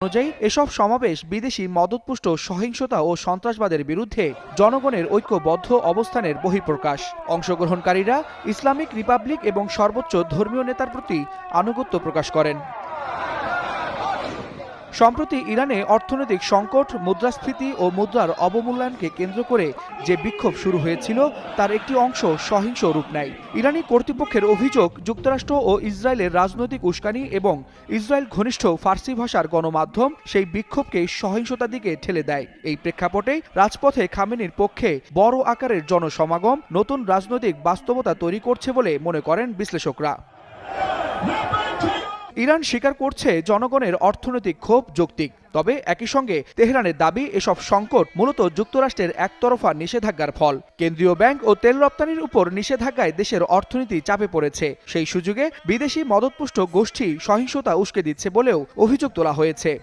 অনুযায়ী এসব সমাবেশ বিদেশি মদতপুষ্ট সহিংসতা ও সন্ত্রাসবাদের বিরুদ্ধে জনগণের ঐক্যবদ্ধ অবস্থানের বহিঃপ্রকাশ। অংশগ্রহণকারীরা ইসলামিক রিপাবলিক এবং সর্বোচ্চ ধর্মীয় নেতার প্রতি আনুগত্য প্রকাশ করেন। সম্প্রতি ইরানে অর্থনৈতিক সংকট, মুদ্রাস্ফীতি ও মুদ্রার অবমূল্যায়নকে কেন্দ্র করে যে বিক্ষোভ শুরু হয়েছিল তার একটি অংশ সহিংস রূপ নেয়। ইরানি কর্তৃপক্ষের অভিযোগ, যুক্তরাষ্ট্র ও ইসরায়েলের রাজনৈতিক উস্কানি এবং ইসরায়েল ঘনিষ্ঠ ফার্সি ভাষার গণমাধ্যম সেই বিক্ষোভকে সহিংসতার দিকে ঠেলে দেয়। এই প্রেক্ষাপটেই রাজপথে খামেনির পক্ষে বড় আকারের জনসমাগম নতুন রাজনৈতিক বাস্তবতা তৈরি করছে বলে মনে করেন বিশ্লেষকরা। ইরান স্বীকার করছে জনগণের অর্থনৈতিক ক্ষোভ যৌক্তিক, তবে একই সঙ্গে তেহরানের দাবি এসব সংকট মূলত যুক্তরাষ্ট্রের একতরফা নিষেধাজ্ঞার ফল। কেন্দ্রীয় ব্যাংক ও তেল রপ্তানির উপর নিষেধাজ্ঞায় দেশের অর্থনীতি চাপে পড়েছে। সেই সুযোগে বিদেশি মদতপুষ্ট গোষ্ঠী সহিংসতা উস্কে দিচ্ছে বলেও অভিযোগ তোলা হয়েছে।